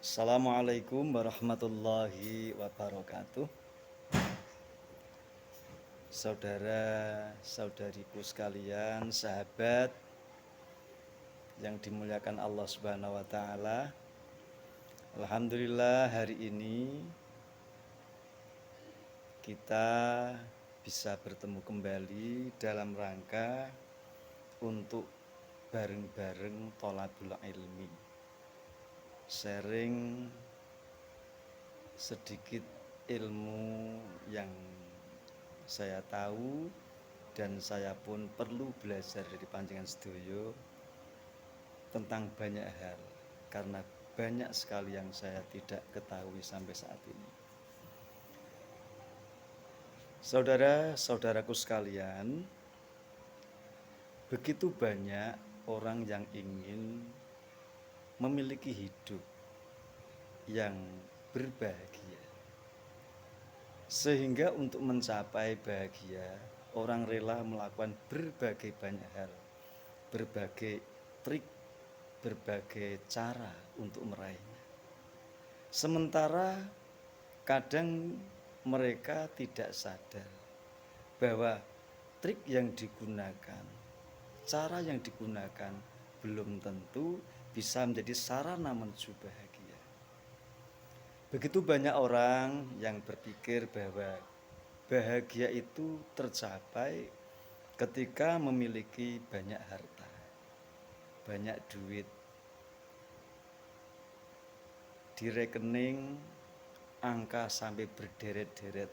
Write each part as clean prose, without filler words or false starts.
Assalamualaikum warahmatullahi wabarakatuh. Saudara-saudariku sekalian, sahabat yang dimuliakan Allah Subhanahu wa taala. Alhamdulillah hari ini kita bisa bertemu kembali dalam rangka untuk bareng-bareng thalabul ilmi. Sharing sedikit ilmu yang saya tahu dan saya pun perlu belajar dari panjenengan sedaya tentang banyak hal, karena banyak sekali yang saya tidak ketahui sampai saat ini. Saudara-saudaraku sekalian, begitu banyak orang yang ingin memiliki hidup yang berbahagia. Sehingga untuk mencapai bahagia, orang rela melakukan berbagai banyak hal, berbagai trik, berbagai cara untuk meraihnya. Sementara kadang mereka tidak sadar bahwa trik yang digunakan, cara yang digunakan belum tentu bisa menjadi sarana menuju bahagia. Begitu banyak orang yang berpikir bahwa bahagia itu tercapai ketika memiliki banyak harta, banyak duit di rekening, angka sampai berderet-deret,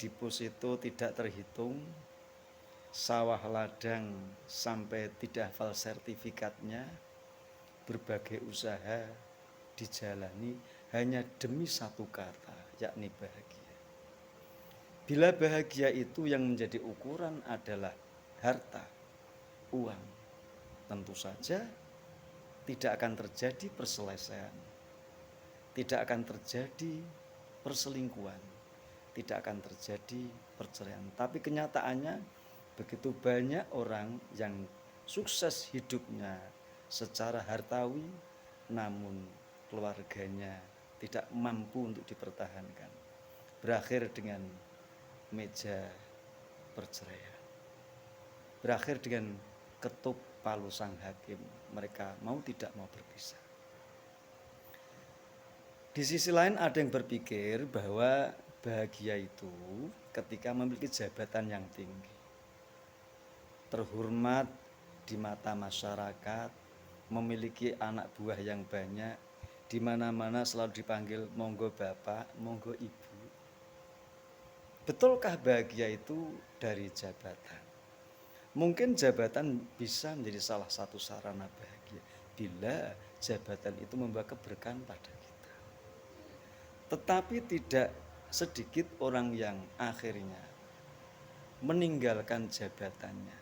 deposito tidak terhitung, sawah ladang sampai tidak hafal sertifikatnya, berbagai usaha dijalani hanya demi satu kata, yakni bahagia. Bila bahagia itu yang menjadi ukuran adalah harta, uang, tentu saja tidak akan terjadi perselisihan, tidak akan terjadi perselingkuhan, tidak akan terjadi perceraian. Tapi kenyataannya begitu banyak orang yang sukses hidupnya secara hartawi, namun keluarganya tidak mampu untuk dipertahankan, berakhir dengan meja perceraian, berakhir dengan ketuk palu sang hakim. Mereka mau tidak mau berpisah. Di sisi lain ada yang berpikir bahwa bahagia itu ketika memiliki jabatan yang tinggi, terhormat di mata masyarakat, memiliki anak buah yang banyak, di mana-mana selalu dipanggil monggo bapak, monggo ibu. Betulkah bahagia itu dari jabatan? Mungkin jabatan bisa menjadi salah satu sarana bahagia bila jabatan itu membawa keberkahan pada kita. Tetapi tidak sedikit orang yang akhirnya meninggalkan jabatannya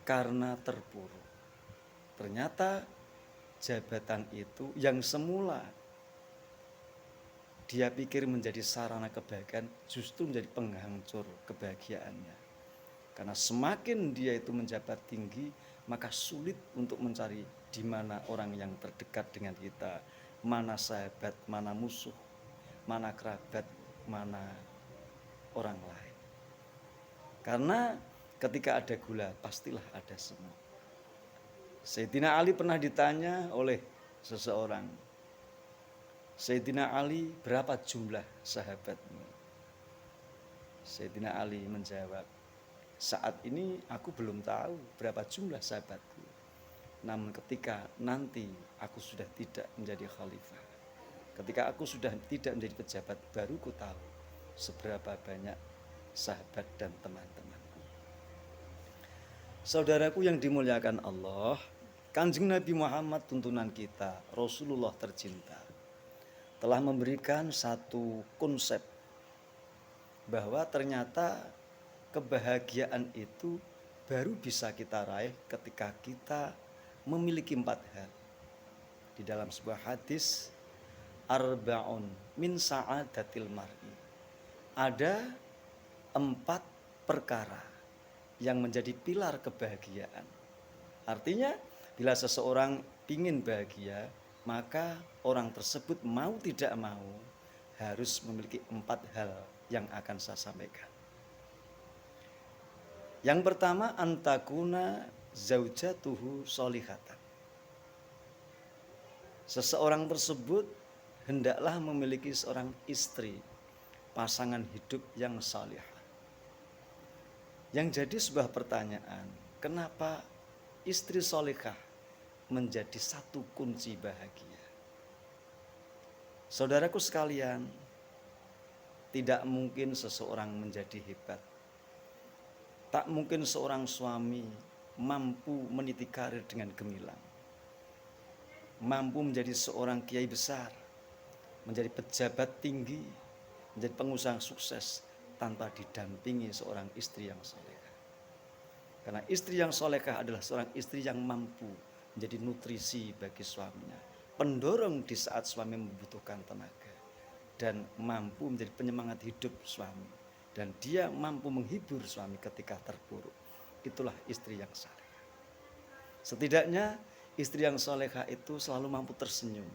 karena terpuruk. Ternyata jabatan itu yang semula dia pikir menjadi sarana kebahagiaan justru menjadi penghancur kebahagiaannya. Karena semakin dia itu menjabat tinggi, maka sulit untuk mencari di mana orang yang terdekat dengan kita, mana sahabat, mana musuh, mana kerabat, mana orang lain. Karena ketika ada gula, pastilah ada semut. Sayyidina Ali pernah ditanya oleh seseorang, Sayyidina Ali, berapa jumlah sahabatmu? Sayyidina Ali menjawab, saat ini aku belum tahu berapa jumlah sahabatku. Namun ketika nanti aku sudah tidak menjadi khalifah, ketika aku sudah tidak menjadi pejabat, baru ku tahu seberapa banyak sahabat dan teman-temanku. Saudaraku yang dimuliakan Allah, Kanjeng Nabi Muhammad tuntunan kita, Rasulullah tercinta, telah memberikan satu konsep bahwa ternyata kebahagiaan itu baru bisa kita raih ketika kita memiliki 4 hal. Di dalam sebuah hadis, arba'un min sa'adatil mar'i, ada 4 perkara yang menjadi pilar kebahagiaan. Artinya Bila seseorang ingin bahagia, maka orang tersebut mau tidak mau harus memiliki 4 hal yang akan saya sampaikan. Yang pertama, antakuna zaujatuhu solihatan. Seseorang tersebut hendaklah memiliki seorang istri, pasangan hidup yang salihah. Yang jadi sebuah pertanyaan, kenapa istri solihah menjadi satu kunci bahagia? Saudaraku sekalian, tidak mungkin seseorang menjadi hebat. Tak mungkin seorang suami mampu meniti karir dengan gemilang, mampu menjadi seorang kiai besar, menjadi pejabat tinggi, menjadi pengusaha sukses tanpa didampingi seorang istri yang solehah. Karena istri yang solehah adalah seorang istri yang mampu menjadi nutrisi bagi suaminya, pendorong di saat suami membutuhkan tenaga, dan mampu menjadi penyemangat hidup suami, dan dia mampu menghibur suami ketika terpuruk. Itulah istri yang solehah. Setidaknya istri yang solehah itu selalu mampu tersenyum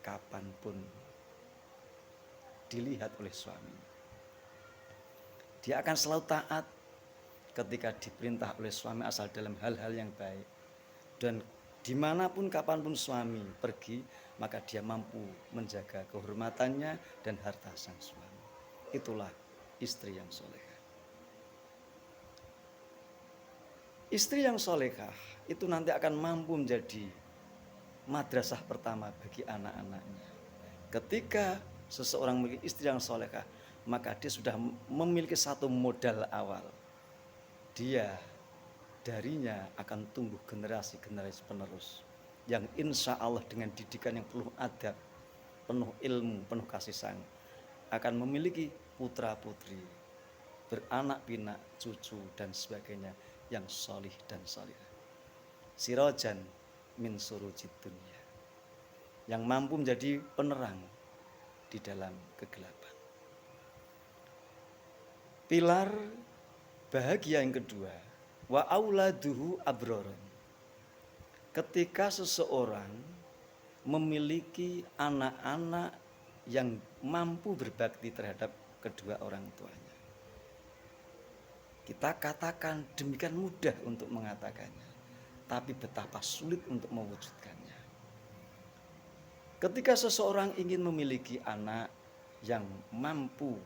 kapanpun dilihat oleh suami. Dia akan selalu taat ketika diperintah oleh suami asal dalam hal-hal yang baik. Dan dimanapun kapanpun suami pergi, maka dia mampu menjaga kehormatannya dan harta sang suami. Itulah istri yang solehah. Istri yang solehah itu nanti akan mampu menjadi madrasah pertama bagi anak-anaknya. Ketika seseorang memiliki istri yang solehah, maka dia sudah memiliki satu modal awal. Dia darinya akan tumbuh generasi-generasi penerus yang insya Allah dengan didikan yang penuh adab, penuh ilmu, penuh kasih sayang, akan memiliki putra-putri, beranak pinak, cucu dan sebagainya yang solih dan solihah. Sirojan min surujid dunia, yang mampu menjadi penerang di dalam kegelapan. Pilar bahagia yang kedua, wa auladuhu abroron. Ketika seseorang memiliki anak-anak yang mampu berbakti terhadap kedua orang tuanya. Kita katakan demikian mudah untuk mengatakannya, tapi betapa sulit untuk mewujudkannya. Ketika seseorang ingin memiliki anak yang mampu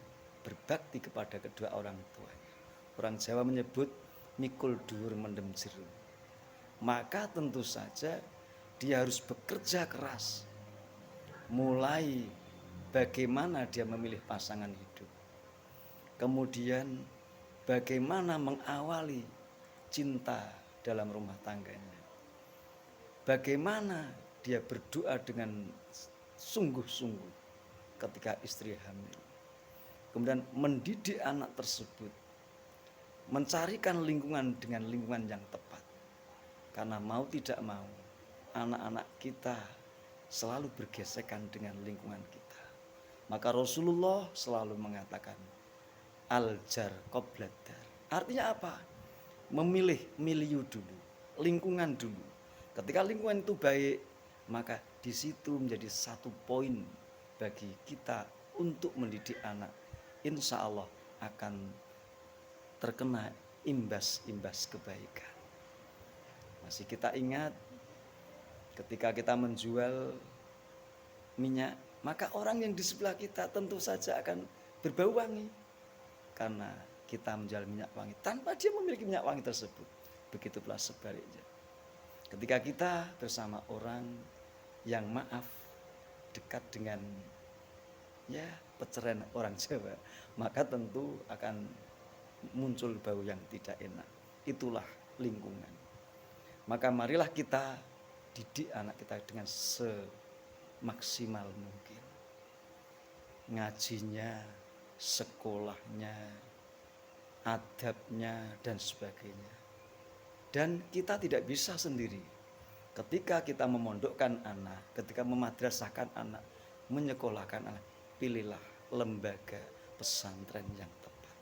berbakti kepada kedua orang tuanya, orang Jawa menyebut mikul dhuwur mendem jero, maka tentu saja dia harus bekerja keras. Mulai bagaimana dia memilih pasangan hidup, kemudian bagaimana mengawali cinta dalam rumah tangganya, bagaimana dia berdoa dengan sungguh-sungguh ketika istri hamil, kemudian mendidik anak tersebut, mencarikan lingkungan dengan lingkungan yang tepat. Karena mau tidak mau, anak-anak kita selalu bergesekan dengan lingkungan kita. Maka Rasulullah selalu mengatakan, al-jar qoblad dar. Artinya apa? Memilih milieu dulu, lingkungan dulu. Ketika lingkungan itu baik, maka di situ menjadi satu poin bagi kita untuk mendidik anak. Insya Allah akan terkena imbas-imbas kebaikan. Masih kita ingat ketika kita menjual minyak, maka orang yang di sebelah kita tentu saja akan berbau wangi karena kita menjual minyak wangi tanpa dia memiliki minyak wangi tersebut. Begitu pula sebaliknya. Ketika kita bersama orang yang maaf dekat dengan peceraian orang Jawa, maka tentu akan muncul bau yang tidak enak. Itulah lingkungan. Maka marilah kita didik anak kita dengan semaksimal mungkin. Ngajinya, sekolahnya, adabnya dan sebagainya. Dan kita tidak bisa sendiri. Ketika kita memondokkan anak, ketika memadrasahkan anak, menyekolahkan anak, pilihlah lembaga pesantren yang tepat.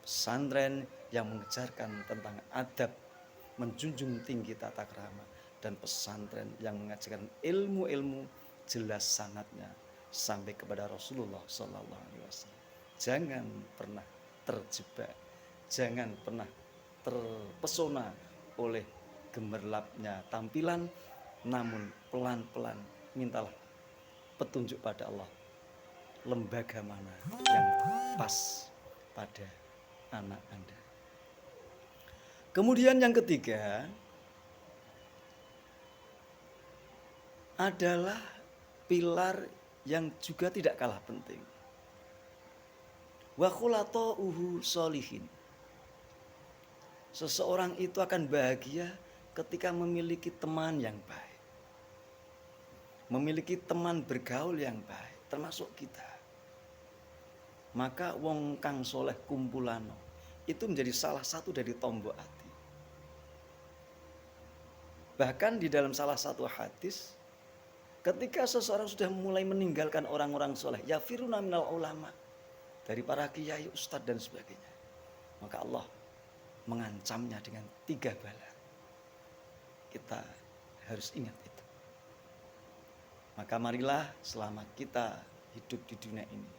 Pesantren yang mengajarkan tentang adab, menjunjung tinggi tata krama, dan pesantren yang mengajarkan ilmu-ilmu jelas sanadnya sampai kepada Rasulullah Sallallahu Alaihi Wasallam. Jangan pernah terjebak, jangan pernah terpesona oleh gemerlapnya tampilan, namun pelan-pelan mintalah petunjuk pada Allah, lembaga mana yang pas pada anak Anda. Kemudian yang ketiga adalah pilar yang juga tidak kalah penting. Wa khulatauhu sholihin. Seseorang itu akan bahagia ketika memiliki teman yang baik. Memiliki teman bergaul yang baik, termasuk kita. Maka wong kang soleh kumpulano itu menjadi salah satu dari tombok hati. Bahkan di dalam salah satu hadis, ketika seseorang sudah mulai meninggalkan orang-orang soleh, yafiruna minal ulama, dari para kiai, ustadz dan sebagainya, maka Allah mengancamnya dengan 3 bala. Kita harus ingat itu. Maka marilah selama kita hidup di dunia ini,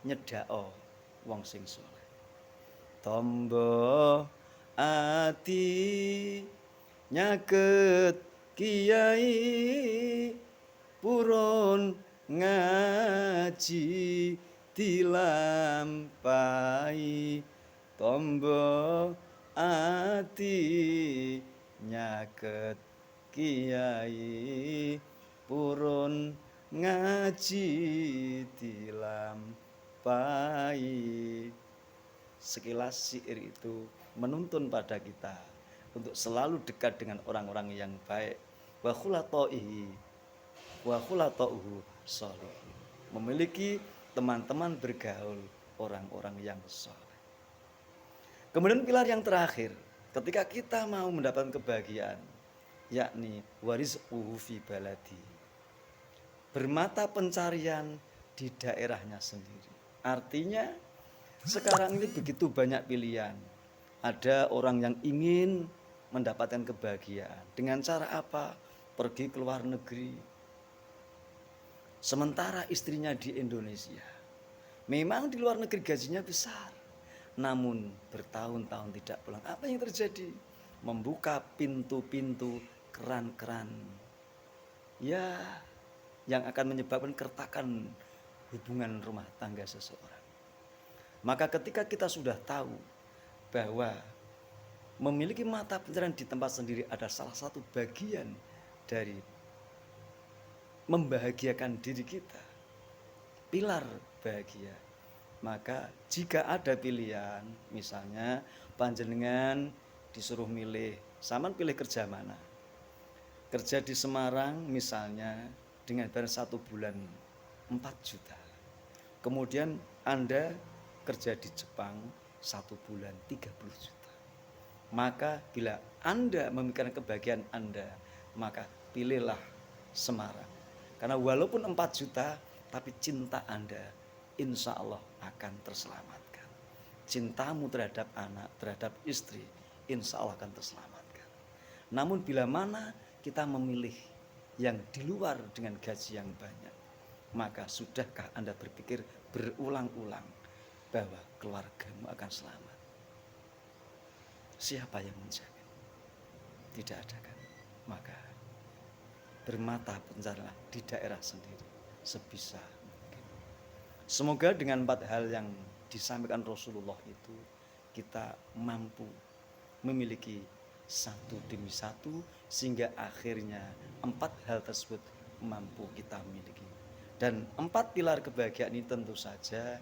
nyedao wong sing soleh. Tombo ati nyaket kiai purun ngaji dilampahi. Tombo ati nyaket kiai purun ngaji dilampahi. Sekilas syair itu menuntun pada kita untuk selalu dekat dengan orang-orang yang baik. Wa khulatauhu sholihin. Memiliki teman-teman bergaul orang-orang yang soleh. Kemudian pilar yang terakhir, ketika kita mau mendapatkan kebahagiaan, yakni warizquhu fi baladi. Bermata pencarian di daerahnya sendiri. Artinya sekarang ini begitu banyak pilihan. Ada orang yang ingin mendapatkan kebahagiaan. Dengan cara apa? Pergi ke luar negeri. Sementara istrinya di Indonesia. Memang di luar negeri gajinya besar. Namun bertahun-tahun tidak pulang. Apa yang terjadi? Membuka pintu-pintu keran-keran. Ya, yang akan menyebabkan keretakan hubungan rumah tangga seseorang. Maka ketika kita sudah tahu bahwa memiliki mata pencarian di tempat sendiri adalah salah satu bagian dari membahagiakan diri kita, pilar bahagia. Maka jika ada pilihan, misalnya panjenengan disuruh milih, sampean pilih kerja mana? Kerja di Semarang misalnya dengan bayar 1 bulan 4 juta. Kemudian Anda kerja di Jepang 1 bulan 30 juta. Maka bila Anda memikirkan kebahagiaan Anda, maka pilihlah Semarang. Karena walaupun 4 juta, tapi cinta Anda insya Allah akan terselamatkan. Cintamu terhadap anak, terhadap istri, insya Allah akan terselamatkan. Namun bila mana kita memilih yang di luar dengan gaji yang banyak, maka sudahkah Anda berpikir berulang-ulang bahwa keluargamu akan selamat? Siapa yang menjamin? Tidak ada kan? Maka bermata pencarianlah di daerah sendiri sebisa mungkin. Semoga dengan 4 hal yang disampaikan Rasulullah itu kita mampu memiliki satu demi satu sehingga akhirnya 4 hal tersebut mampu kita miliki. Dan 4 pilar kebahagiaan ini tentu saja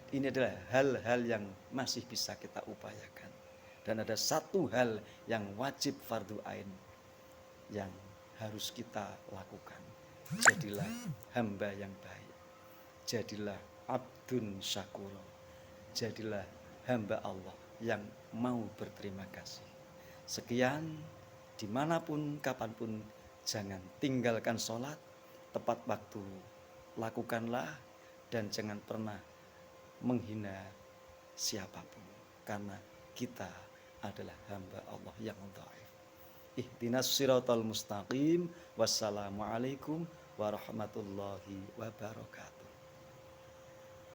ini adalah hal-hal yang masih bisa kita upayakan. Dan ada 1 hal yang wajib fardu ain yang harus kita lakukan. Jadilah hamba yang baik. Jadilah abdun syakur. Jadilah hamba Allah yang mau berterima kasih. Sekian, dimanapun, kapanpun, jangan tinggalkan sholat, tepat waktu lakukanlah, dan jangan pernah menghina siapapun, karena kita adalah hamba Allah yang dhaif. Ihdinas siratal mustaqim. Wassalamualaikum warahmatullahi wabarakatuh.